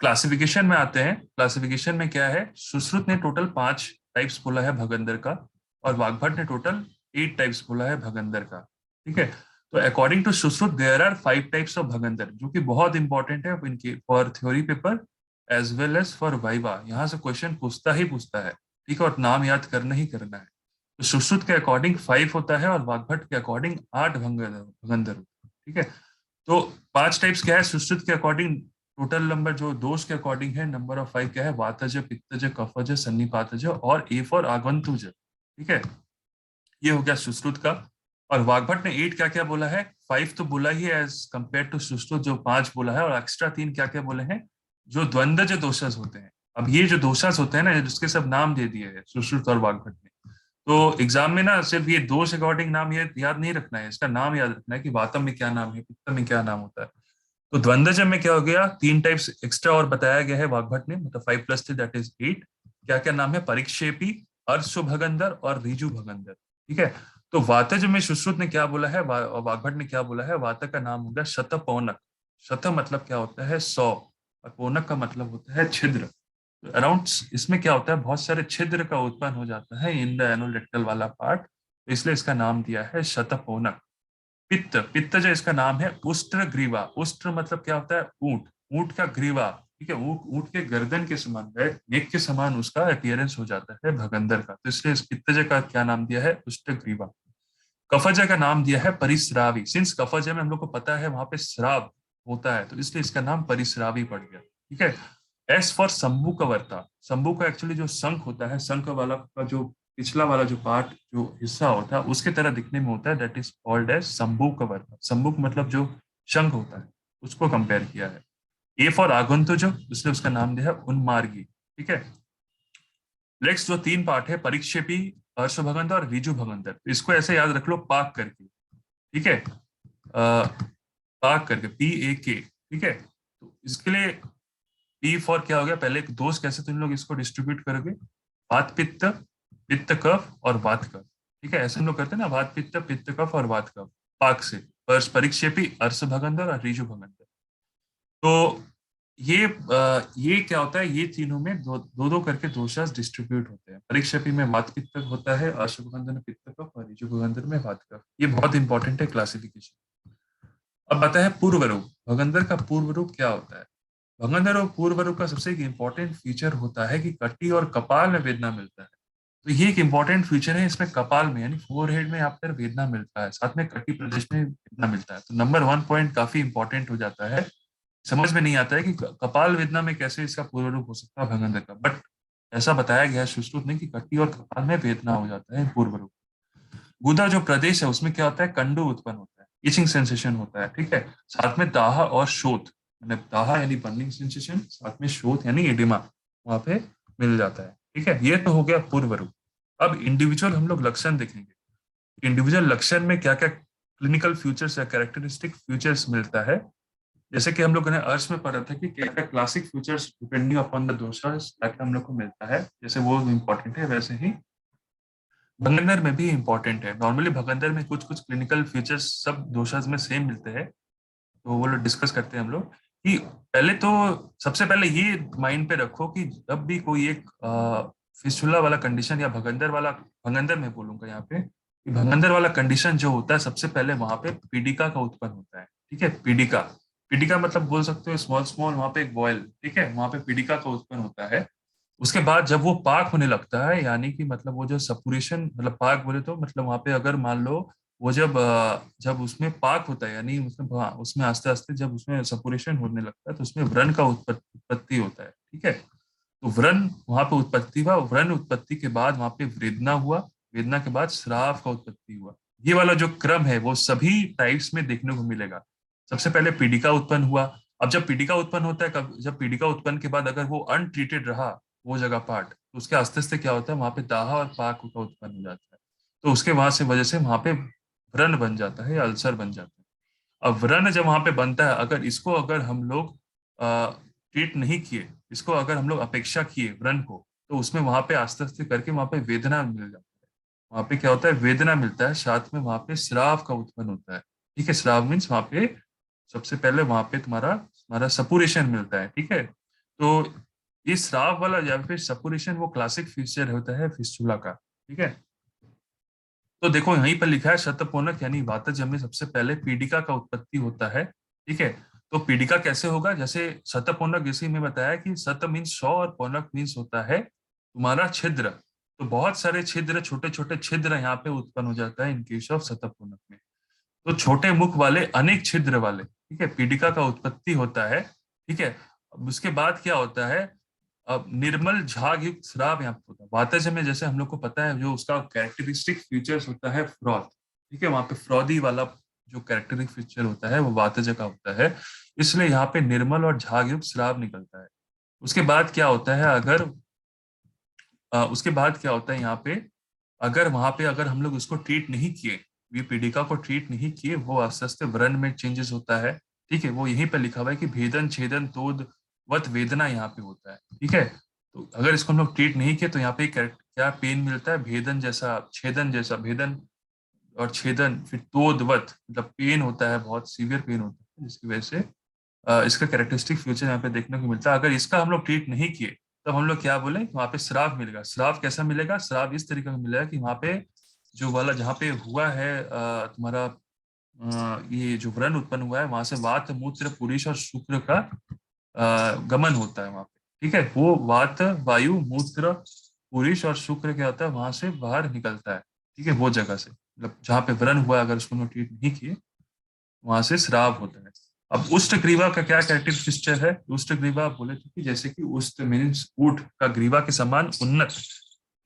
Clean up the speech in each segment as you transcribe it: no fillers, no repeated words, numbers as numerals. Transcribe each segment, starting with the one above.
Classification में आते हैं। क्लासिफिकेशन में क्या है, सुश्रुत ने टोटल 5 टाइप्स बोला है भगंदर का, और वाग्भट ने टोटल 8 टाइप्स बोला है भगंदर का। ठीक है, तो according to Sushrut there are 5 types of भगंदर, जो कि बहुत इंपॉर्टेंट है इनके for theory paper as well as for viva. यहाँ से क्वेश्चन पूछता ही पूछता है। ठीक है, और नाम याद करना ही करना है। तो सुश्रुत के अकॉर्डिंग 5 होता है और वाग्भट के अकॉर्डिंग 8 भगंदर भगंदर होता है। ठीक है, तो 5 टाइप्स क्या है सुश्रुत के अकॉर्डिंग, टोटल नंबर जो दोष के अकॉर्डिंग है, नंबर ऑफ 5 क्या है, वातज, पित्तज, कफज, सन्निपातज और ए फॉर आगंतुज। ठीक है, ये हो गया सुश्रुत का। और वाग्भट ने 8 क्या क्या बोला है, 5 तो बोला ही है एज कंपेयर टू सुश्रुत जो 5 बोला है, और एक्स्ट्रा 3 क्या क्या बोले हैं, जो द्वंद्वज दोषास होते हैं। अब ये जो दोषास होते हैं ना, जिसके सब नाम दे दिए हैं सुश्रुत और वाग्भट ने। तो एग्जाम में ना सिर्फ ये दोष अकॉर्डिंग नाम ये याद नहीं रखना है, इसका नाम याद रखना है कि वातम में क्या नाम है, पित्तम में क्या नाम होता है। तो द्वंद्वज में क्या हो गया, 3 टाइप्स एक्स्ट्रा और बताया गया है वाग्भट ने, मतलब 5 प्लस 3 दैट इज 8। क्या क्या नाम है, परिक्षेपी, अर्शु भगंदर और ऋजु भगंदर। ठीक है, तो वातज में सुश्रुत ने क्या बोला है, वाग्भट ने क्या बोला है, वातक का नाम होगा शतपौनक। शत मतलब क्या होता है 100, और पौनक का मतलब होता है छिद्र। अराउंड इसमें क्या होता है, बहुत सारे छिद्र का उत्पन्न हो जाता है इन द एनोल रेक्टल वाला पार्ट, तो इसलिए इसका नाम दिया है शतपौनक। पित्त, पित्त जो इसका नाम है उष्ट्र ग्रीवा। उष्ट्र मतलब क्या होता है, ऊंट, ऊंट का ग्रीवा। ठीक है, ऊंट ऊंट के गर्दन के समान है, नेक के समान उसका अपीयरेंस हो जाता है भगंदर का, तो इसलिए इस पित्तज का क्या नाम दिया है, उष्ट्र ग्रीवा। कफज का नाम दिया है परिस्रावी, सिंस कफज में हम लोग को पता है वहां पे श्राव होता है, तो इसलिए इसका नाम परिस्रावी पड़ गया। ठीक है, एस फॉर शंभु का वर्ता। शंभु का एक्चुअली जो शंख होता है, शंख वाला का जो पिछला वाला जो पार्ट जो हिस्सा होता है उसके तरह दिखने में होता है, that is called as Shambhu का वर्ता। शंभु मतलब जो शंख होता है उसको कंपेयर किया है। ए फॉर आगंतुज, इसलिए उसका नाम दिया है उन्मार्गी। ठीक है, नेक्स्ट जो 3 पार्ट है, परिक्षेपी, हर्ष भगंदर और ऋजु भगंदर, तो इसको ऐसे याद रख लो पाक करके। ठीक है, पाक करके PAK। ठीक है, तो इसके लिए पी फॉर क्या हो गया, पहले एक दोष कैसे तुम लोग इसको डिस्ट्रीब्यूट करोगे, वात पित्त, पित्त कफ और वात कफ। ठीक है, ऐसे हम लोग करते हैं ना, वात पित्त, पित्त कफ और वात कफ, पाक से। परिक्षेपी, अर्श भगंदर और ऋजु भगंदर। तो ये क्या होता है, ये तीनों में दो दो, दो करके दोषास डिस्ट्रीब्यूट होते हैं। परिक्षेपी में वात पित्त होता है, अर्श भगंदर में पित्त कफ और ऋजु भगंदर में वात कफ। ये बहुत इंपॉर्टेंट है क्लासिफिकेशन। अब आता है पूर्व रूप, भगंदर का पूर्व रूप क्या होता है। भगंदर और पूर्व रूप का सबसे एक इंपॉर्टेंट फीचर होता है कि कटी और कपाल में वेदना मिलता है। तो ये एक इंपॉर्टेंट फीचर है, इसमें कपाल में यानी फोरहेड में यहाँ पर वेदना मिलता है, साथ में कटी प्रदेश में वेदना मिलता है। तो नंबर 1 पॉइंट काफी इंपॉर्टेंट हो जाता है। समझ में नहीं आता है कि कपाल वेदना में कैसे इसका पूर्व रूप हो सकता है भगंदर का, बट ऐसा बताया गया है सुश्रुत ने कि कटी और कपाल में वेदना हो जाता है पूर्व रूप। गुदा जो प्रदेश है उसमें क्या होता है, कंडू उत्पन्न होता है, इचिंग सेंसेशन होता है। ठीक है, साथ में दाहा और शोथ, मतलब दाहा यानी बर्निंग सेंसेशन, साथ में शोथ यानी एडिमा वहां पे मिल जाता है। ठीक है, ये तो हो गया पूर्व रूप। अब इंडिविजुअल हम लोग लक्षण देखेंगे, इंडिविजुअल लक्षण में क्या क्या क्लिनिकल फीचर्स या कैरेक्टरिस्टिक फीचर्स मिलता है। जैसे कि हम लोगों ने अर्श में पढ़ा था कि क्या क्या classic features depending upon the दोषास क्या क्या हम लोग को मिलता है, जैसे वो इम्पोर्टेंट है वैसे ही भगंदर में भी इंपॉर्टेंट है। नॉर्मली भगंदर में कुछ कुछ क्लिनिकल फीचर्स सब दोषाज में सेम मिलते हैं, तो वो लोग डिस्कस करते हैं हम लोग कि पहले तो सबसे पहले ये माइंड पे रखो कि जब भी कोई एक फिस्टुला वाला कंडीशन या भगंदर वाला, भगंदर में बोलूंगा यहाँ पे कि भगंदर वाला कंडीशन जो होता है सबसे पहले वहां पे पीडिका का उत्पन्न होता है। ठीक है, पीडिका, पीडिका मतलब बोल सकते हो स्मॉल स्मॉल वहां पे एक बॉयल। ठीक है, वहां पे पीडिका का उत्पन्न होता है। उसके बाद जब वो पाक होने लगता है, यानी कि मतलब वो जो सपुरेशन, मतलब पाक बोले तो मतलब वहां पे अगर मान लो वो जब उसमें पाक होता है, यानी मतलब हाँ उसमें आस्ते आस्ते जब उसमें सपुरेशन होने लगता है तो उसमें व्रण का उत्पत्ति होता है। ठीक है, तो व्रण वहां पे उत्पत्ति हुआ, व्रण उत्पत्ति के बाद वहां पे वेदना हुआ, वेदना के बाद श्राव का उत्पत्ति हुआ। ये वाला जो क्रम है वो सभी टाइप्स में देखने को मिलेगा। सबसे पहले पीड़िका उत्पन्न हुआ। अब जब पीड़िका उत्पन्न होता है, कब जब पीड़िका उत्पन्न के बाद अगर वो अनट्रीटेड रहा वो जगह पार्ट, तो उसके आस्ते आस्ते क्या होता है वहां पे दाहा और पाक का उत्पन्न हो जाता है। तो उसके वहां से वजह से वहां पे व्रण बन जाता है या अल्सर बन जाता है। अब व्रण जब वहां पे बनता है, अगर इसको अगर हम लोग ट्रीट नहीं किए, इसको अगर हम लोग अपेक्षा किए व्रण को, तो उसमें वहां पे आस्ते आस्ते करके वहां पे वेदना मिल जाता है। वहां पे क्या होता है, वेदना मिलता है, साथ में वहां पे श्राव का उत्पन्न होता है। ठीक है, श्राव मीन्स वहां पे सबसे पहले वहां पे तुम्हारा तुम्हारा सपुरेशन मिलता है। ठीक है, तो इस स्राव वाला या फिर सपुरेशन वो क्लासिक फीचर होता है फिस्टुला का। ठीक है, तो देखो यहीं पर लिखा है शतपोनक यानी वातज में सबसे पहले पीडिका का उत्पत्ति होता है। ठीक है, तो पीडिका कैसे होगा, जैसे शतपोनक जैसे में बताया कि शत मीन्स 100 और पोनक मीन्स होता है तुम्हारा छिद्र। तो बहुत सारे छिद्र, छोटे छोटे छिद्र यहाँ पे उत्पन्न हो जाता है इन केस ऑफ शतपोनक में। तो छोटे मुख वाले अनेक छिद्र वाले, ठीक है, पीडिका का उत्पत्ति होता है। ठीक है, अब उसके बाद क्या होता है, अब निर्मल झाग युक्त स्राव यहाँ पे होता है। वातज में जैसे हम लोग को पता है जो उसका कैरेक्टरिस्टिक फीचर्स होता है फ्रॉथ। ठीक है, वहां पे फ्रॉदी वाला जो कैरेक्टरिस्टिक फीचर होता है वो वातज का होता है, इसलिए यहाँ पे निर्मल और झाग युक्त स्राव निकलता है। उसके बाद क्या होता है, अगर उसके बाद क्या होता है यहाँ पे, अगर वहां पे अगर हम लोग उसको ट्रीट नहीं किए, ये पीड़िका को ट्रीट नहीं किए, वो आस्ते आस्ते व्रण में चेंजेस होता है। ठीक है, वो यहीं पे लिखा हुआ है कि भेदन छेदन तोद वत वेदना यहाँ पे होता है। ठीक है, तो अगर इसको हम लोग ट्रीट नहीं किए तो यहाँ पे क्या पेन मिलता है, भेदन जैसा, छेदन जैसा, भेदन और छेदन, फिर तोदवत मतलब पेन होता है, बहुत सीवियर पेन होता है, जिसकी वजह से इसका कैरेक्टरिस्टिक फ्यूचर यहाँ पे देखने को मिलता है। अगर इसका हम लोग ट्रीट नहीं किए तो हम लोग क्या बोले, वहां पे श्राप मिलेगा। श्राप कैसा मिलेगा, श्राप इस तरीके का मिलेगा कि वहां पे जो वाला जहाँ पे हुआ है तुम्हारा ये जो व्रण उत्पन्न हुआ है, वहां से वात मूत्र पुरुष और शुक्र का गमन होता है वहां पे। ठीक है, वो वात वायु मूत्र पुरुष और शुक्र क्या होता है वहां से बाहर निकलता है। ठीक है, वो जगह से मतलब जहाँ पे व्रण हुआ है, अगर उसको हम लोग ट्रीट नहीं किए वहां से श्राप होता है। अब उष्ट ग्रीवा का क्या कैरेक्टरिस्टिक फीचर है, उष्ट ग्रीवा बोले तो कि जैसे कि उष्ट मीन्स ऊंट का ग्रीवा के समान उन्नत,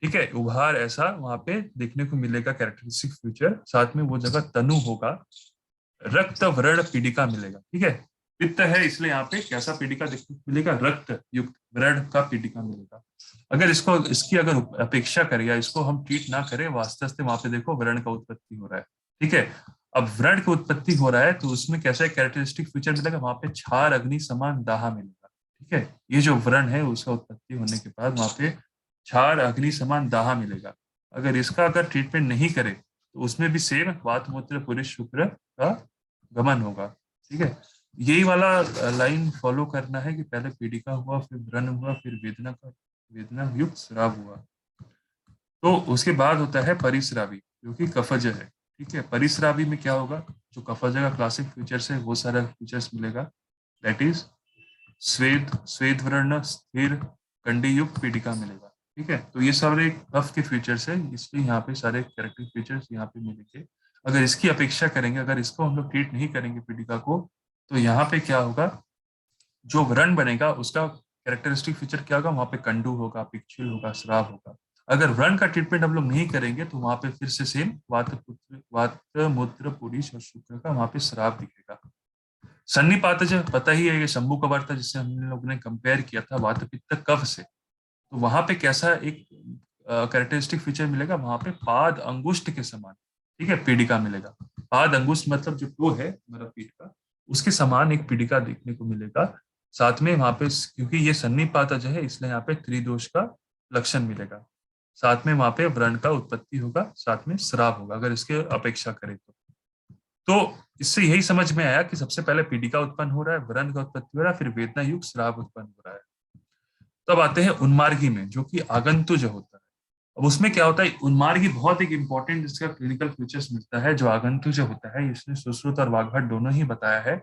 ठीक है, उभार ऐसा वहां पे देखने को मिलेगा कैरेक्टरिस्टिक फीचर। साथ में वो जगह तनु होगा, रक्त वर्ण पीडिका मिलेगा। ठीक है, पित्त है इसलिए यहाँ पे कैसा पीडिका देखने को मिलेगा, रक्त युक्त वर्ण का पीडिका मिलेगा। अगर इसको इसकी अगर अपेक्षा करें या इसको हम ट्रीट ना करें, वास्तव से वहां पे देखो वर्ण का उत्पत्ति हो रहा है। ठीक है, अब व्रण की उत्पत्ति हो रहा है तो उसमें कैसा कैरेक्टरिस्टिक फीचर मिलेगा, वहां पे क्षार अग्नि समान दाह मिलेगा। ठीक है, ये जो व्रण है उसका उत्पत्ति होने के बाद वहां पे क्षार अग्नि समान दाह मिलेगा। अगर इसका अगर ट्रीटमेंट नहीं करे तो उसमें भी सेम वात मूत्र पुरुष शुक्र का गमन होगा। ठीक है, यही वाला लाइन फॉलो करना है कि पहले पीड़िका हुआ, फिर व्रण हुआ, फिर वेदना युक्त श्राव हुआ। तो उसके बाद होता है परिश्रावी जो कि कफज है। ठीक है, परिश्रावी में क्या होगा, जो कफज का क्लासिक फीचर्स है वो सारा फीचर्स मिलेगा। दैट इज श्वेत वर्ण स्थिर कंडी युक्त पीडिका मिलेगा। ठीक है, तो ये सारे कफ के फीचर्स है, इसलिए यहाँ पे सारे कैरेक्टर फीचर्स यहाँ पे मिलेंगे। अगर इसकी अपेक्षा करेंगे, अगर इसको हम लोग ट्रीट नहीं करेंगे पीडिका को, तो यहाँ पे क्या होगा, जो व्रण बनेगा उसका कैरेक्टरिस्टिक फीचर क्या होगा, वहां पे कंडू होगा, पिक्चुल होगा, श्राव होगा। अगर व्रण का ट्रीटमेंट हम लोग नहीं करेंगे तो वहां पे फिर से सेम वात मूत्र पुरुष और शुक्र का वहां पे श्राव दिखेगा। सन्निपातज पता ही है, ये शंभु का वार्ता जिससे हम लोग ने कंपेयर किया था वात पित्त कफ से, तो वहां पे कैसा एक कैरेक्टरिस्टिक फीचर मिलेगा, वहां पे पाद अंगुष्ठ के समान, ठीक है, पीडिका मिलेगा। पाद अंगुष्ठ मतलब जो टो है हमारा पीठ का, उसके समान एक पीडिका देखने को मिलेगा। साथ में वहां पे क्योंकि ये सन्निपातज है इसलिए यहाँ पे त्रिदोष का लक्षण मिलेगा। साथ में वहां पे व्रण का उत्पत्ति होगा, साथ में श्राप होगा अगर इसके अपेक्षा करें तो इससे यही समझ में आया कि सबसे पहले पीडिका उत्पन्न हो रहा है, व्रण का उत्पत्ति हो रहा है, फिर वेदना युक्त श्राप उत्पन्न हो रहा है। तब आते हैं उन्मार्गी में जो कि आगंतुज होता है। अब उसमें क्या होता है, उन्मार्गी बहुत एक इंपॉर्टेंट इसका क्लिनिकल फीचर्स मिलता है। जो आगंतुज होता है इसने सुश्रुत और वाग्भट दोनों ही बताया है।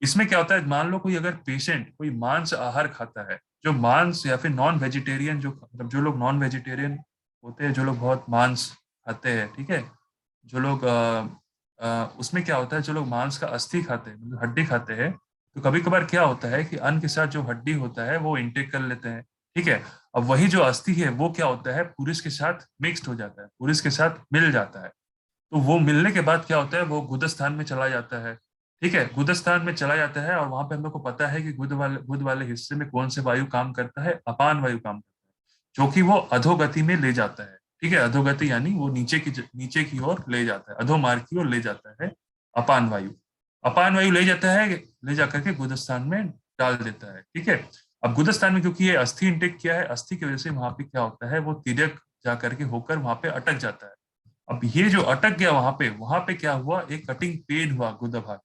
इसमें क्या होता है, मान लो कोई अगर पेशेंट कोई मांस आहार खाता है, जो मांस या फिर नॉन वेजिटेरियन, जो मतलब जो लोग नॉन वेजिटेरियन होते हैं, जो लोग बहुत मांस खाते हैं, ठीक है, जो लोग उसमें क्या होता है, जो लोग मांस का अस्थि खाते हैं मतलब हड्डी खाते हैं, तो कभी कभार क्या होता है कि अन्न के साथ जो हड्डी होता है वो इंटेक कर लेते हैं। ठीक है, अब वही जो अस्थि है वो क्या होता है, पुरुष के साथ मिक्स्ड हो जाता है, पुरुष के साथ मिल जाता है। तो वो मिलने के बाद क्या होता है, वो गुदस्थान में चला जाता है। ठीक है, गुदस्थान में चला जाता है और वहां पे हम लोग को पता है कि गुद वाले हिस्से में कौन से वायु काम करता है, अपान वायु काम करता है, जो कि वो अधोगति में ले जाता है। ठीक है, अधोगति यानी वो नीचे की ओर ले जाता है, अधो मार्ग की ओर ले जाता है। अपान वायु, अपान वायु ले जाता है, ले जाकर के गुदस्थान में डाल देता है। ठीक है, अब गुदस्थान में क्योंकि ये अस्थि इंटेक किया है, अस्थि की वजह से वहां पे क्या होता है, वो तिर्यक जाकर के होकर वहां पे अटक जाता है। अब ये जो अटक गया वहां पे क्या हुआ, एक कटिंग पेन हुआ गुदा भाग,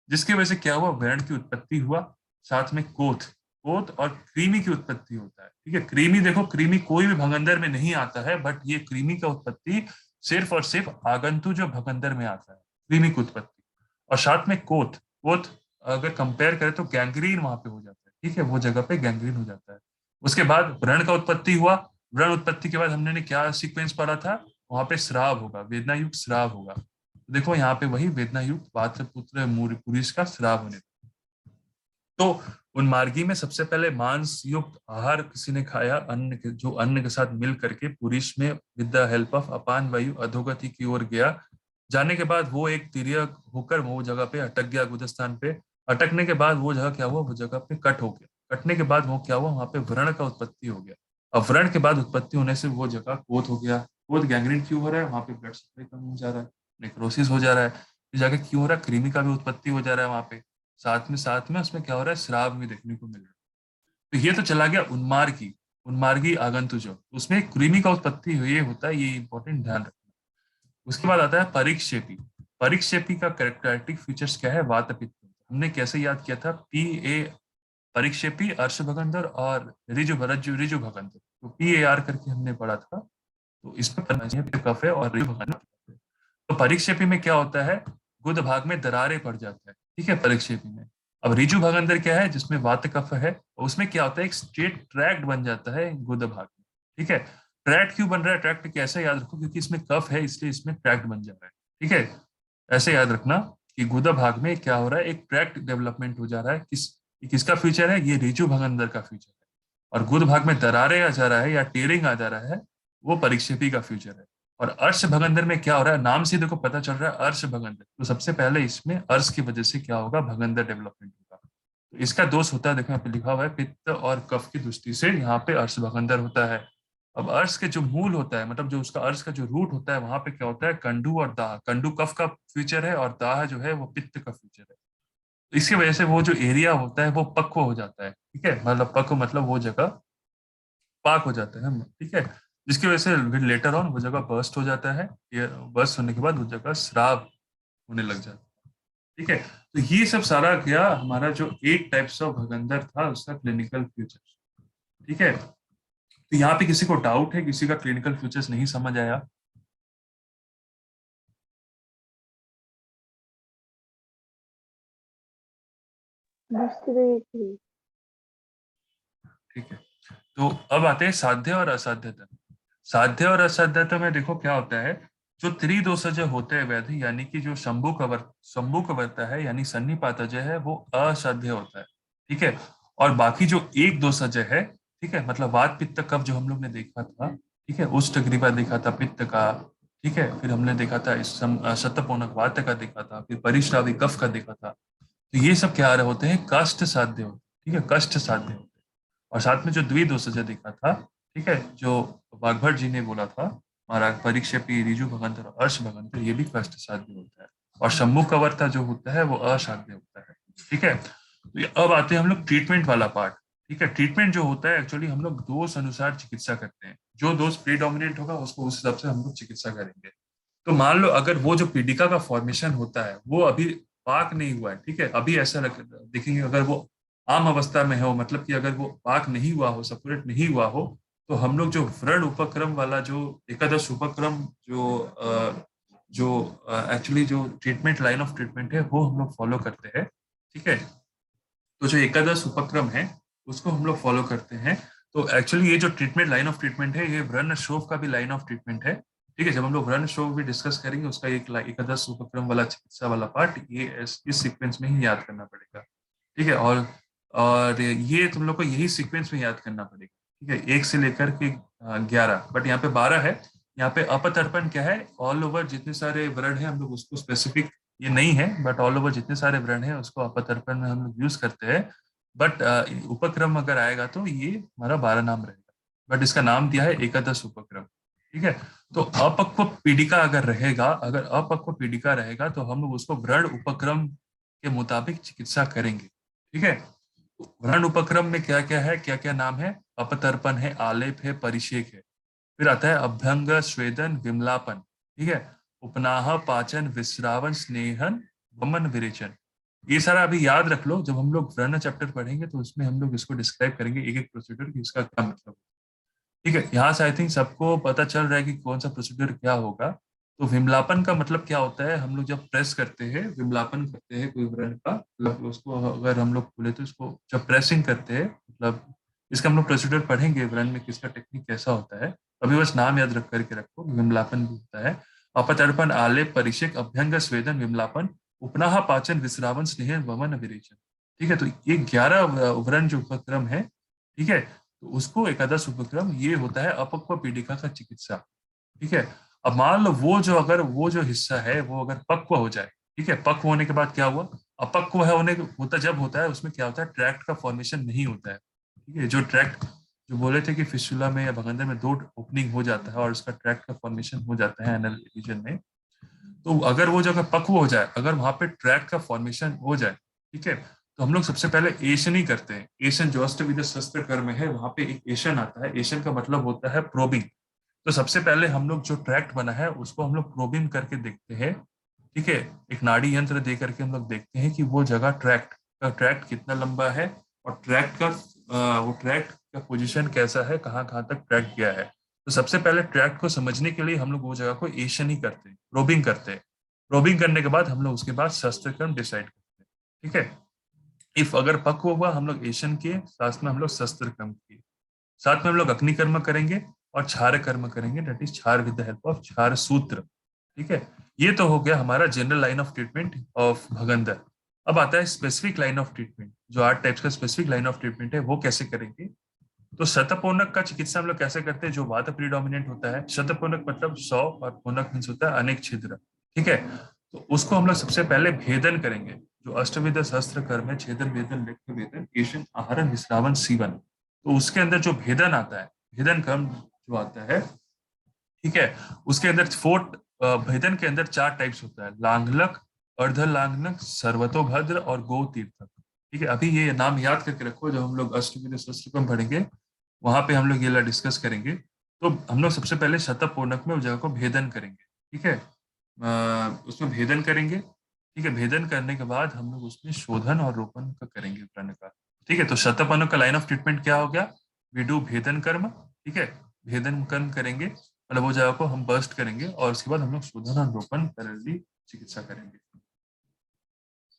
जिसकी वजह से क्या हुआ, व्रण की उत्पत्ति हुआ, साथ में कोथ। कोत और क्रीमी की उत्पत्ति होता है। ठीक है, क्रीमी देखो, क्रीमी कोई भी भगंदर में नहीं आता है, बट ये क्रीमी का उत्पत्ति सिर्फ और सिर्फ आगंतु जो भगंदर में आता है, क्रीमी की उत्पत्ति। और साथ में कोत, कोत अगर कंपेयर करें तो गैंग्रीन वहां पे हो जाता है। ठीक है, वो जगह पे गैंग्रीन हो जाता है। उसके बाद व्रण का उत्पत्ति हुआ। व्रण उत्पत्ति के बाद हमने क्या सीक्वेंस पढ़ा था, वहां पे श्राव होगा, वेदना युक्त श्राव होगा। तो देखो यहाँ पे वही वेदना युक्त पात्र पुत्र पुरुष का श्राव होने। तो उन्मार्गी में सबसे पहले मांस युक्त आहार किसी ने खाया, अन्न के, जो अन्न के साथ मिल करके पुरुष में विद द हेल्प ऑफ अपान वायु अधोगति की ओर गया। जाने के बाद वो एक तिर्यक होकर वो जगह पे अटक गया, गुदस्थान पे। अटकने के बाद वो जगह क्या हुआ, वो जगह पे कट हो गया। कटने के बाद वो क्या हुआ, वहां पे व्रण का उत्पत्ति हो गया। अब व्रण के बाद उत्पत्ति होने से वो जगह कोत हो गया। कोत गैंग्रीन क्यों हो रहा है, वहां पे ब्लड सप्लाई कम हो जा रहा है, नेक्रोसिस हो जा रहा है। इस जगह क्यों हो रहा है, कृमि का भी उत्पत्ति हो जा रहा है वहां पे। साथ में उसमें क्या हो रहा है, श्राव भी देखने को मिल रहा है। तो ये तो चला गया उन्मार्गी, उन्मार्गी आगंतुजो, उसमें कृमि का उत्पत्ति ये होता है, ये इंपॉर्टेंट ध्यान रखना। उसके बाद आता है परिक्षेपी। परिक्षेपी का कैरेक्टरिस्टिक फीचर्स क्या है, वात पित्त। हमने कैसे याद किया था, पी ए परिक्षेपी, अर्श भगंदर और रिजु भगंदर। तो पी ए आर करके हमने पढ़ा था। तो इसमें कफ है और रिजु भगंदर। तो परिक्षेपी में क्या होता है, गुद भाग में दरारें पड़ जाता है। ठीक है, परिक्षेपी में। अब रिजु भगंदर क्या है, जिसमें वात कफ है, उसमें क्या होता है, एक स्ट्रेट ट्रैक्ट बन जाता है गुद भाग में। ठीक है, ट्रैक्ट क्यों बन रहा है, ट्रैक्ट कैसे याद रखो, क्योंकि इसमें कफ है इसलिए इसमें ट्रैक्ट बन जा रहा है। ठीक है, ऐसे याद रखना कि गुदा भाग में क्या हो रहा है, एक ट्रैक्ट डेवलपमेंट हो जा रहा है। किसका फीचर है, ये रिजु भगंदर का फीचर है। और गुद भाग में दरारें आ जा रहा है या टेयरिंग आ जा रहा है, वो परिक्षेपी का फीचर है। और अर्श भगंदर में क्या हो रहा है, नाम से देखो पता चल रहा है अर्श भगंदर। तो सबसे पहले इसमें अर्श की वजह से क्या होगा, भगंदर डेवलपमेंट होगा। तो इसका दोष होता है, देखो यहाँ पे लिखा हुआ है, पित्त और कफ की दृष्टि से यहाँ पे अर्श भगंदर होता है। अब अर्श के जो मूल होता है, मतलब जो उसका अर्श का जो रूट होता है, वहां पे क्या होता है, कंडू और दाह। कंडू कफ का फीचर है और दाह जो है वो पित्त का फीचर है। तो इसकी वजह से वो जो एरिया होता है वो पक्व हो जाता है। ठीक है, मतलब पक्व मतलब वो जगह पाक हो जाता है। ठीक है, जिसकी वजह से लेटर ऑन वो जगह बर्स्ट हो जाता है। ये बर्स्ट होने के बाद वो जगह श्राव होने लग जाता है। ठीक है, तो ये सब सारा क्या हमारा जो 8 टाइप्स ऑफ भगंदर था उसका क्लिनिकल फीचर। ठीक है, तो यहाँ पे किसी को डाउट है, किसी का क्लिनिकल फीचर्स नहीं समझ आया? बुझते पेरेছি। ठीक है, तो अब आते हैं साध्य और असाध्यता। साध्य और असाध्यता में देखो क्या होता है, जो त्रिदोषज होते हैं व्याधि, यानी कि जो शंभु कवर्ता है यानी सन्निपातज है, वो असाध्य होता है। ठीक है, और बाकी जो एक दोषज है, ठीक है, मतलब वात पित्त कफ जो हम लोग ने देखा था, ठीक है, उष्ट ग्रीवा देखा था पित्त का। ठीक है, फिर हमने देखा था इस शतपोनक वात का देखा था, फिर परिश्रावी कफ का देखा था। तो ये सब क्या होते हैं, कष्ट साध्य होते हैं। ठीक है, कष्ट साध्य होते हैं। और साथ में जो द्विदोषज देखा था, ठीक है, जो वाग्भट जी ने बोला था, महाराज परीक्षेपी, रिजु भगंतर और अर्श भगंतर, ये भी कष्ट साध्य होता है। और शंभु कवर्ता जो होता है वो असाध्य होता है। ठीक है, तो अब आते हैं हम लोग ट्रीटमेंट वाला पार्ट। ठीक है, ट्रीटमेंट जो होता है एक्चुअली हम लोग दोष अनुसार चिकित्सा करते हैं। जो दोष प्रीडोमिनेंट होगा उसको उस हिसाब से हम लोग चिकित्सा करेंगे। तो मान लो अगर वो जो पीडिका का फॉर्मेशन होता है वो अभी पाक नहीं हुआ है, ठीक है, अभी ऐसा देखेंगे, अगर वो आम अवस्था में हो, मतलब कि अगर वो पाक नहीं हुआ हो, सपुरेट नहीं हुआ हो, तो हम लोग जो व्रण उपक्रम वाला जो एकादश उपक्रम जो एक्चुअली जो ट्रीटमेंट लाइन ऑफ ट्रीटमेंट है वो हम लोग फॉलो करते हैं। ठीक है, तो जो एकादश उपक्रम है उसको हम लोग फॉलो करते हैं। तो एक्चुअली ये जो ट्रीटमेंट लाइन ऑफ ट्रीटमेंट है, ये व्रण शोफ का भी लाइन ऑफ ट्रीटमेंट है। ठीक है, जब हम लोग व्रण शोफ भी डिस्कस करेंगे उसका एक एकादश उपक्रम वाला चिकित्सा वाला पार्ट, ये इस सीक्वेंस में ही याद करना पड़ेगा। ठीक है, और ये तुम लोग को यही सीक्वेंस में याद करना पड़ेगा। ठीक है, 1 से लेकर के 11, बट यहाँ पे 12 है। यहाँ पे अपतर्पण क्या है, ऑल ओवर जितने सारे व्रण है हम लोग उसको स्पेसिफिक, ये नहीं है, बट ऑल ओवर जितने सारे व्रण है उसको अपतर्पण में हम लोग यूज करते हैं। बट उपक्रम अगर आएगा तो ये हमारा 12 नाम रहेगा, बट इसका नाम दिया है एकादश उपक्रम। ठीक है, तो अपक्व पीड़िका अगर रहेगा, अगर अपक्व पीड़िका रहेगा तो हम लोग उसको व्रण उपक्रम के मुताबिक चिकित्सा करेंगे। ठीक है, व्रण उपक्रम में क्या क्या है, क्या क्या नाम है, अपतर्पण है, आलेप है, परिषेक है। फिर आता है अभ्यंग, स्वेदन, विमलापन। ठीक है, उपनाह, पाचन, विश्रावन, स्नेहन, वमन, विरेचन। ये सारा अभी याद रख लो, जब हम लोग व्रण चैप्टर पढ़ेंगे तो उसमें हम लोग इसको डिस्क्राइब करेंगे एक एक प्रोसीड्यूर की इसका क्या मतलब है। ठीक है, यहाँ से आई थिंक सबको पता चल रहा है कि कौन सा प्रोसीड्यूर क्या होगा। तो विमलापन का मतलब क्या होता है, हम लोग जब प्रेस करते हैं, विमलापन करते हैं कोई व्रण का, मतलब उसको अगर हम लोग बोले तो इसको जब प्रेसिंग करते हैं, मतलब इसका हम लोग प्रोसीड्यूर पढ़ेंगे व्रण में किसका टेक्निक कैसा होता है। अभी बस नाम याद रख करके रखो, विमलापन भी होता है। अपतर्पण, आलेप, परिषेक, अभ्यंग, स्वेदन, विमलापन, उपनाह, पाचन, विश्रावन, स्नेहन, वमन, विरेचन। ठीक है, तो ये 11 व्रण जो उपक्रम है, ठीक है, तो उसको एकादश उपक्रम ये होता है अपक्व पीड़िका का चिकित्सा। ठीक है, अब मान लो वो जो अगर वो जो हिस्सा है वो अगर पक्व हो जाए, ठीक है, पक्व होने के बाद क्या हुआ, अपक्व है होने होता जब होता है उसमें क्या होता है, ट्रैक्ट का फॉर्मेशन नहीं होता है। ठीक है, जो ट्रैक्ट जो बोले थे कि फिस्टुला में या भगंदर में 2 ओपनिंग हो जाता है और उसका ट्रैक्ट का फॉर्मेशन हो जाता है एनल रीजन में। तो अगर वो जगह पक्व हो जाए, अगर वहां पे ट्रैक का फॉर्मेशन हो जाए, ठीक है, तो हम लोग सबसे पहले एशन ही करते हैं। एशन जो अष्टविध शस्त्र कर्म है, वहां पे एक एशन आता है। एशन का मतलब होता है प्रोबिंग। तो सबसे पहले हम लोग जो ट्रैक्ट बना है उसको हम लोग प्रोबिंग करके देखते हैं। ठीक है, एक नाड़ी यंत्र दे करके हम लोग देखते हैं कि वो जगह ट्रैक्ट कितना लंबा है, और ट्रैक्ट का वो ट्रैक्ट का पोजीशन कैसा है, कहाँ कहाँ तक ट्रैक्ट गया है। तो सबसे पहले ट्रैक्ट को समझने के लिए हम लोग वो जगह को एशन ही करते हैं, प्रोबिंग करते हैं। प्रोबिंग करने के बाद हम लोग उसके बाद शस्त्र क्रम डिसाइड करते हैं। ठीक है, इफ अगर पक्व हुआ हम लोग एशन किए, साथ में हम लोग शस्त्र क्रम किए, साथ में हम लोग अग्नि कर्म करेंगे और क्षार कर्म करेंगे, that is kshar with the help of kshar sutra. ठीक है, ये तो हो गया हमारा general line of treatment of bhagandar. अब आता है स्पेसिफिक लाइन ऑफ ट्रीटमेंट, जो 8 टाइप्स का स्पेसिफिक लाइन ऑफ ट्रीटमेंट है वो कैसे करेंगे। तो शतपोनक का चिकित्सा हम लोग कैसे करते हैं, जो वात प्रीडोमिनेंट होता है। शतपोनक मतलब 100, और पोनक मीन्स होता है अनेक छिद्र। ठीक है, तो उसको हम लोग सबसे पहले भेदन करेंगे। जो अष्टविध सहस्त्र कर्म है, छेदन, वेदन, लिप्त, वेदन, केशन, आहरण, विश्रावन, सीवन, तो उसके अंदर जो भेदन आता है, भेदन कर्म जो आता है, ठीक है, उसके अंदर फोर्ट भेदन के अंदर 4 टाइप्स होता है, लांगलक, अर्ध लांगलक, सर्वतोभद्र और गो तीर्थक। ठीक है, अभी ये नाम याद करके रखो, जब हम लोग अष्टविध सहस्त्र कर्म पढ़ेंगे वहां पे हम लोग ये डिस्कस करेंगे। तो हम लोग सबसे पहले शतप पूर्णक में उस जगह को भेदन करेंगे। ठीक है, उसमें भेदन करेंगे। ठीक है, भेदन करने के बाद हम लोग उसमें शोधन और रोपण का करेंगे प्रण का। ठीक है, तो शतपनक का लाइन ऑफ ट्रीटमेंट क्या हो गया, वी डू भेदन कर्म। ठीक है, भेदन कर्म करेंगे, मतलब वो जगह को हम बर्स्ट करेंगे, और उसके बाद हम लोग शोधन और रोपण करली चिकित्सा करेंगे।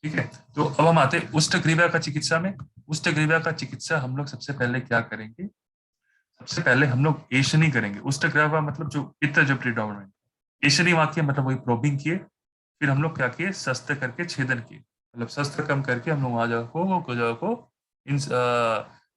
ठीक है, तो अब हम आते हैं उष्टग्रीवा का चिकित्सा में। उष्टग्रीवा का चिकित्सा हम लोग सबसे पहले क्या करेंगे, सबसे पहले हम लोग एशनी करेंगे। उष्टग्रह मतलब जो पित्त जो प्रिडोमिनेंट, एशनी वाक्य मतलब वही प्रोबिंग किए। फिर हम लोग क्या किए, शस्त्र करके छेदन किए, मतलब शस्त्र कम करके हम लोग वहां जगह को इन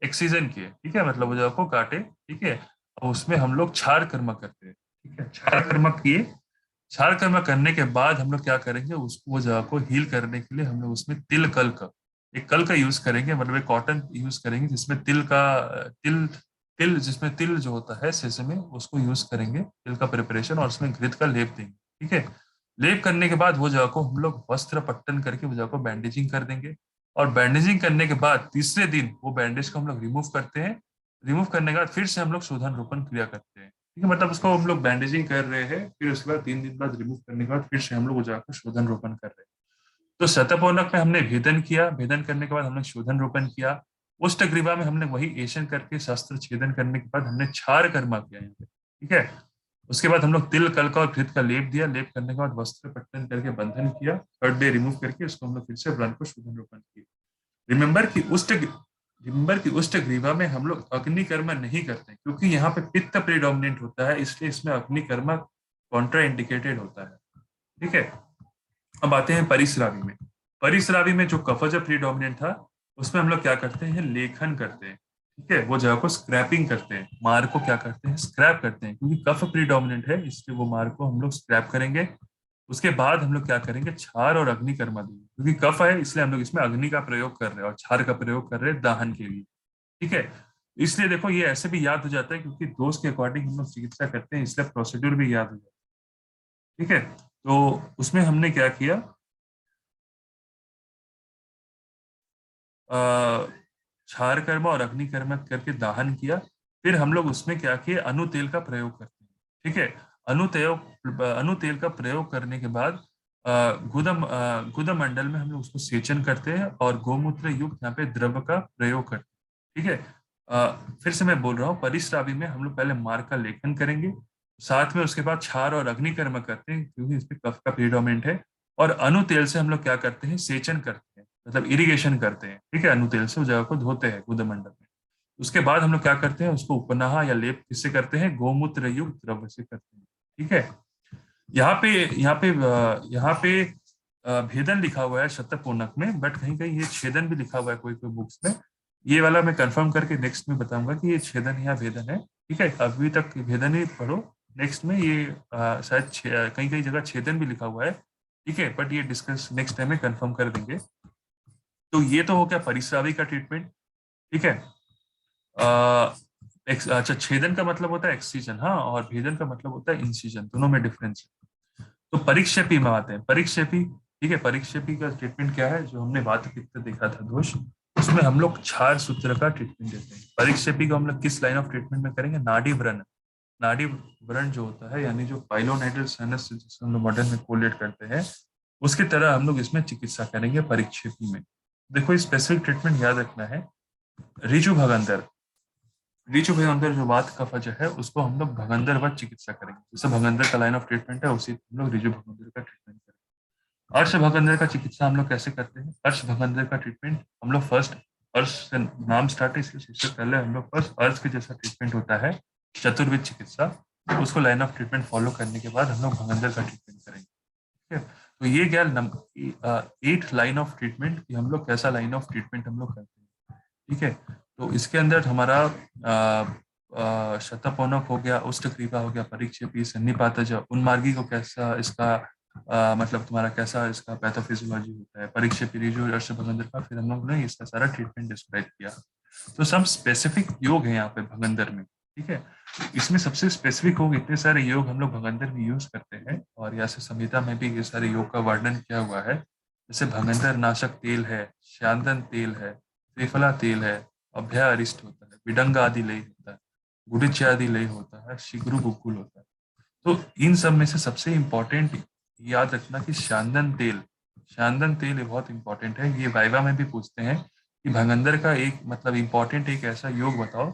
एक्सीजन किए। ठीक है, मतलब वो जगह को काटे। ठीक है, और उसमें हम लोग क्षार कर्म करते हैं। ठीक है, क्षार कर्म किए। क्षार कर्म करने के बाद हम लोग क्या करेंगे, उसको वो जगह को हील करने के लिए हम लोग उसमें तिल कल का, एक कल का यूज करेंगे, मतलब एक कॉटन यूज करेंगे जिसमें तिल तिल जिसमें तिल जो होता है सेसमे, उसको यूज करेंगे, तिल का प्रिपरेशन, और उसमें घृत का लेप देंगे। ठीक है, लेप करने के बाद वो जगह को हम लोग वस्त्र पट्टन करके वो जगह को बैंडेजिंग कर देंगे। और बैंडेजिंग करने के बाद तीसरे दिन वो बैंडेज को हम लोग रिमूव करते हैं। रिमूव करने के बाद फिर से हम लोग शोधन रोपण क्रिया करते हैं। ठीक है, मतलब उसको हम लोग बैंडेजिंग कर रहे हैं, फिर उसके बाद 3 दिन बाद रिमूव करने के बाद फिर से हम लोग वो जगह को शोधन रोपण कर रहे हैं। तो शतपौनक में हमने भेदन किया, भेदन करने के बाद हमने शोधन रोपण किया। उष्टग्रीवा में हमने वही एशन करके शस्त्र छेदन करने के बाद हमने क्षार कर्मा किया यहाँ पे। ठीक है, उसके बाद हम लोग तिल कलका और घृत का लेप दिया, लेप करने के बाद वस्त्र पट्टन करके बंधन किया, 3rd डे रिमूव करके उसको हम लोग फिर से व्रण को शोधन रोपण किया। रिमेंबर कि उष्टग्रीवा में हम लोग अग्निकर्मा नहीं करते, क्योंकि यहाँ पे पित्त प्रीडोमिनेंट होता है, इसलिए इसमें अग्निकर्मा कॉन्ट्रा इंडिकेटेड होता है। ठीक है, अब आते हैं परिसरावी में। परिसरावी में जो कफज प्रीडोमिनेंट था, उसमें हम लोग क्या करते हैं, लेखन करते हैं। ठीक है, वो जगह को स्क्रैपिंग करते हैं, मार को क्या करते हैं, स्क्रैप करते हैं, क्योंकि कफ प्रीडोमिनेंट है इसलिए वो मार को हम लोग स्क्रैप करेंगे। उसके बाद हम लोग क्या करेंगे, क्षार और अग्नि कर्मा देंगे, क्योंकि कफ है इसलिए हम लोग इसमें अग्नि का प्रयोग कर रहे हैं और क्षार का प्रयोग कर रहे हैं दाहन के लिए। ठीक है, इसलिए देखो ये ऐसे भी याद हो जाता है, क्योंकि दोष के अकॉर्डिंग हम लोग चिकित्सा करते हैं, इसलिए प्रोसीड्यूर भी याद हो जाता है। ठीक है, तो उसमें हमने क्या किया, क्षार कर्म और अग्नि कर्म करके दाहन किया। फिर हम लोग उसमें क्या किए, अनु तेल का प्रयोग करते हैं। ठीक है, अनु तेल का प्रयोग करने के बाद गुदा मंडल में हम लोग उसको सेचन करते हैं और गोमूत्र युक्त यहाँ पे द्रव का प्रयोग करते हैं। ठीक है। फिर से मैं बोल रहा हूँ, परिस्रावी में हम लोग पहले मार्ग का लेखन करेंगे, साथ में उसके बाद क्षार और अग्निकर्म करते हैं क्योंकि इसमें कफ का प्रीडोमिनेंट है, और अनुतेल से हम लोग क्या करते हैं, सेचन करते हैं, मतलब इरिगेशन करते हैं। ठीक है, अनुतेल से उस जगह को धोते हैं गुदमंडल में। उसके बाद हम लोग क्या करते हैं, उसको उपनाह या लेप किससे करते हैं, गोमूत्र युक्त द्रव्य से करते हैं। ठीक है। यहाँ पे भेदन लिखा हुआ है शतपूर्णक में, बट कहीं कहीं ये छेदन भी लिखा हुआ है कोई कोई बुक्स में। ये वाला मैं कंफर्म करके नेक्स्ट में बताऊंगा कि ये छेदन या भेदन है। ठीक है, अभी तक भेदन ही पढ़ो, नेक्स्ट में ये शायद कहीं कहीं जगह छेदन भी लिखा हुआ है। ठीक है, बट ये डिस्कस नेक्स्ट टाइम में कंफर्म कर देंगे। तो ये तो हो गया परिस्रावी का ट्रीटमेंट। ठीक है। अच्छा, छेदन का मतलब होता है एक्सीजन, हाँ, और भेदन का मतलब होता है इंसिजन, दोनों में डिफरेंस है। तो परिक्षेपी में आते हैं, परिक्षेपी। ठीक है, परिक्षेपी का ट्रीटमेंट क्या है, जो हमने वात पित्त देखा था दोष, उसमें हम लोग क्षार सूत्र का ट्रीटमेंट देते हैं। परिक्षेपी को हम लोग किस लाइन ऑफ ट्रीटमेंट में करेंगे, नाड़ी व्रण। नाड़ी व्रण जो होता है, यानी जो पाइलोनाइडल साइनस जिसे हम लोग मॉडर्न में कोलेट करते हैं, उसकी तरह हम लोग इसमें चिकित्सा करेंगे परिक्षेपी में। देखो, स्पेसिफिक ट्रीटमेंट याद रखना है। ऋजु भगंदर, ऋजु भगंदर जो वात का वजह है, उसको हम लोग भगंदर वत चिकित्सा करेंगे। जैसे भगंदर का लाइन ऑफ ट्रीटमेंट है, उसी हम लोग ऋजु भगंदर का ट्रीटमेंट करेंगे। अर्श भगंदर का चिकित्सा हम लोग कैसे करते हैं, अर्श भगंदर का ट्रीटमेंट हम लोग फर्स्ट, अर्श से नाम स्टार्ट है इसलिए सबसे पहले हम लोग फर्स्ट अर्श के जैसा ट्रीटमेंट होता है, चतुर्विध चिकित्सा, उसको लाइन ऑफ ट्रीटमेंट फॉलो करने के बाद हम लोग भगंदर का ट्रीटमेंट करेंगे। ठीक है, तो ये क्या 8 लाइन ऑफ ट्रीटमेंट, हम लोग कैसा लाइन ऑफ ट्रीटमेंट हम लोग करते हैं। ठीक है, तो इसके अंदर हमारा शतपौनक हो गया, उष्टग्रीवा हो गया, परिक्षेपी, सन्निपातज, उन्मार्गी को कैसा इसका मतलब तुम्हारा कैसा इसका पैथोफिजियोलॉजी होता है, परिक्षेपी, ऋजु, अर्श भगंदर का, फिर हम लोग ने इसका सारा ट्रीटमेंट डिस्क्राइब किया। तो सब स्पेसिफिक योग है यहाँ पे भगंदर में। ठीक है, इसमें सबसे स्पेसिफिक योग, इतने सारे योग हम लोग भगंदर में यूज करते हैं, और यहाँ से संहिता में भी ये सारे योग का वर्णन किया हुआ है। जैसे भगंदर नाशक तेल है, श्यांदन तेल है, त्रिफला तेल है, अभ्या अरिष्ट होता है, विडंग आदि लय होता है, गुडिच आदि लय होता है, शिग्रु गुकुल होता है। तो इन सब में से सबसे इंपॉर्टेंट याद रखना कि श्यांदन तेल, श्यांदन तेल ये बहुत इंपॉर्टेंट है। ये वाइवा में भी पूछते हैं कि भगंदर का एक मतलब इंपॉर्टेंट एक ऐसा योग बताओ,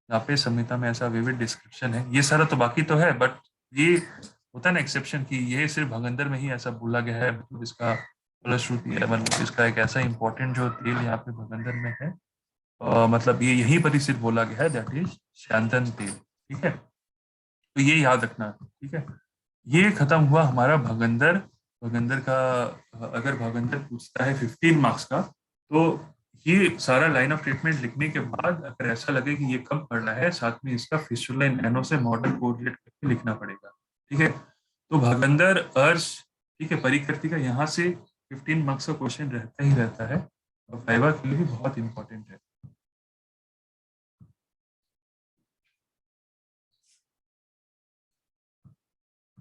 यहाँ पे संहिता में ऐसा विविड डिस्क्रिप्शन है। ये सारा तो बाकी तो है, बट ये होता है ना एक्सेप्शन कि ये सिर्फ भगंदर में ही ऐसा बोला गया है, मतलब इसका फलश्रुति है, मतलब इसका एक ऐसा इंपॉर्टेंट जो तेल यहाँ पे भगंदर में है, मतलब ये यहीं पर ही सिर्फ बोला गया है, दैट इज श्यांदन तेल। ठीक है, तो ये याद रखना। ठीक है, ये खत्म हुआ हमारा भगंदर। भगंदर का अगर भगंदर पूछता है 15 मार्क्स का, तो ये सारा लाइन ऑफ ट्रीटमेंट लिखने के बाद अगर ऐसा लगे कि ये कब पढ़ना है, साथ में इसका फिस्टुला इन एनो से मॉडल कोरिलेट करके लिखना पड़ेगा। ठीक है, तो भगंदर, अर्श, ठीक है, परिकृति का यहाँ से 15 मार्क्स का क्वेश्चन रहता ही रहता है, और वाइवा के लिए भी बहुत इंपॉर्टेंट है।